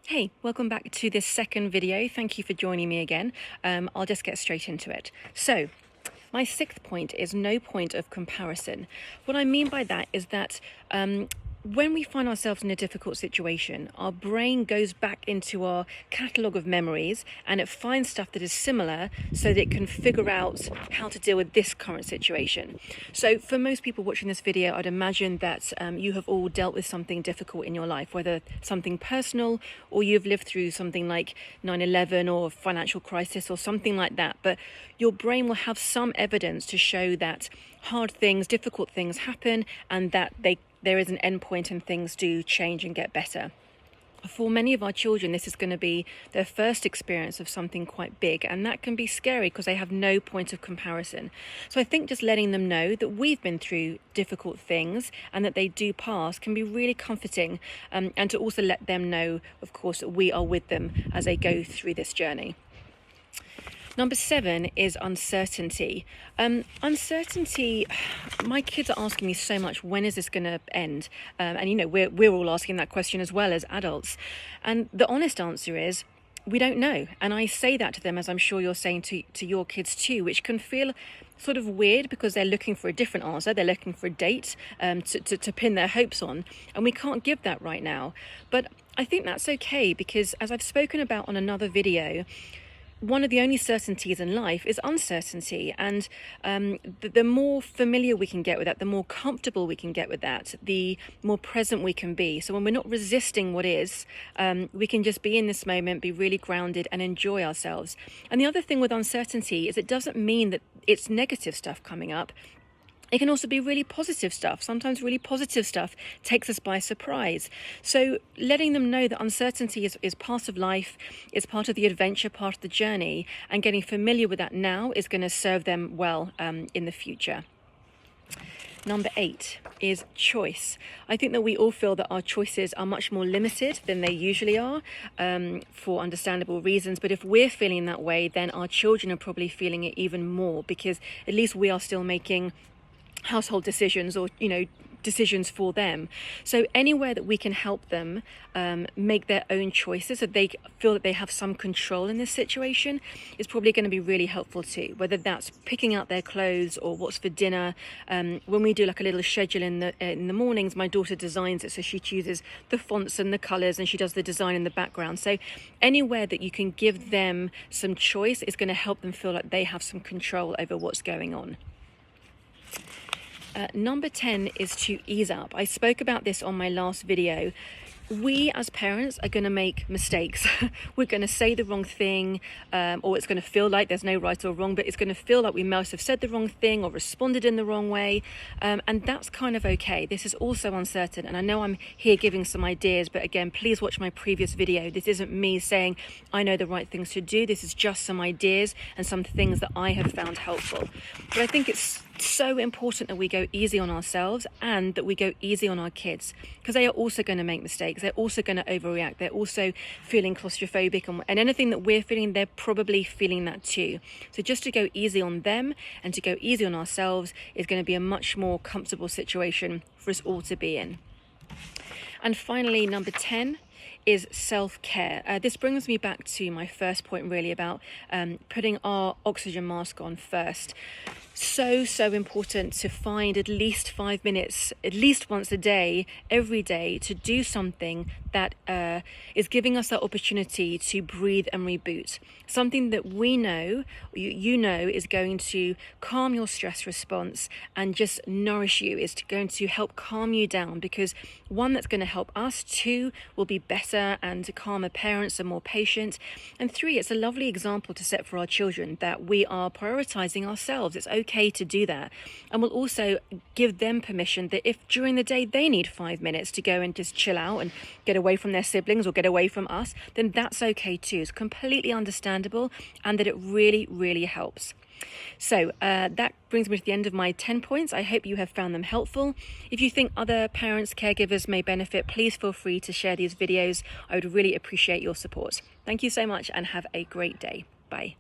Hey, welcome back to this second video. Thank you for joining me again. I'll just get straight into it. So, my sixth point is no point of comparison. What I mean by that is that when we find ourselves in a difficult situation, our brain goes back into our catalogue of memories and it finds stuff that is similar so that it can figure out how to deal with this current situation. So for most people watching this video, I'd imagine that you have all dealt with something difficult in your life, whether something personal or you've lived through something like 9/11 or financial crisis or something like that. But your brain will have some evidence to show that hard things, difficult things happen and that there is an end point and things do change and get better. For many of our children, this is going to be their first experience of something quite big, and that can be scary because they have no point of comparison. So I think just letting them know that we've been through difficult things and that they do pass can be really comforting, and to also let them know, of course, that we are with them as they go through this journey. Number 7 is uncertainty. Uncertainty, my kids are asking me so much, when is this going to end? And you know, we're all asking that question as well as adults. And the honest answer is, we don't know. And I say that to them, as I'm sure you're saying to your kids too, which can feel sort of weird because they're looking for a different answer. They're looking for a date to pin their hopes on. And we can't give that right now. But I think that's okay because, as I've spoken about on another video, one of the only certainties in life is uncertainty, and the more familiar we can get with that, the more comfortable we can get with that, the more present we can be. So when we're not resisting what is, we can just be in this moment, be really grounded and enjoy ourselves. And the other thing with uncertainty is it doesn't mean that it's negative stuff coming up. It can also be really positive stuff. Sometimes really positive stuff takes us by surprise. So letting them know that uncertainty is part of life, is part of the adventure, part of the journey, and getting familiar with that now is going to serve them well in the future. Number 8 is choice. I think that we all feel that our choices are much more limited than they usually are, for understandable reasons. But if we're feeling that way, then our children are probably feeling it even more, because at least we are still making household decisions, or decisions for them. So anywhere that we can help them make their own choices, so they feel that they have some control in this situation, is probably going to be really helpful too. Whether that's picking out their clothes or what's for dinner. When we do like a little schedule in the mornings, my daughter designs it, so she chooses the fonts and the colours, and she does the design in the background. So anywhere that you can give them some choice is going to help them feel like they have some control over what's going on. Number 10 is to ease up. I spoke about this on my last video. We as parents are going to make mistakes. We're going to say the wrong thing, or it's going to feel like there's no right or wrong, but it's going to feel like we must have said the wrong thing or responded in the wrong way. And that's kind of okay. This is also uncertain. And I know I'm here giving some ideas, but again, please watch my previous video. This isn't me saying I know the right things to do. This is just some ideas and some things that I have found helpful. But I think it's so important that we go easy on ourselves and that we go easy on our kids, because they are also going to make mistakes. They're also going to overreact. They're also feeling claustrophobic, and anything that we're feeling, they're probably feeling that too. So just to go easy on them and to go easy on ourselves is going to be a much more comfortable situation for us all to be in. And finally, number 10 is self-care. This brings me back to my first point, really, about putting our oxygen mask on first. So important to find at least 5 minutes, at least once a day, every day, to do something that is giving us that opportunity to breathe and reboot. Something that we know, you know, is going to calm your stress response and just nourish you, is going to help calm you down, because one, that's going to help us, 2, will be better and calmer parents and more patient, and 3, it's a lovely example to set for our children that we are prioritizing ourselves. It's okay to do that, and we'll also give them permission that if during the day they need 5 minutes to go and just chill out and get away from their siblings or get away from us, then that's okay too. It's completely understandable, and that it really helps. So that brings me to the end of my 10 points. I hope you have found them helpful. If you think other parents, caregivers may benefit, please feel free to share these videos. I would really appreciate your support. Thank you so much and have a great day. Bye.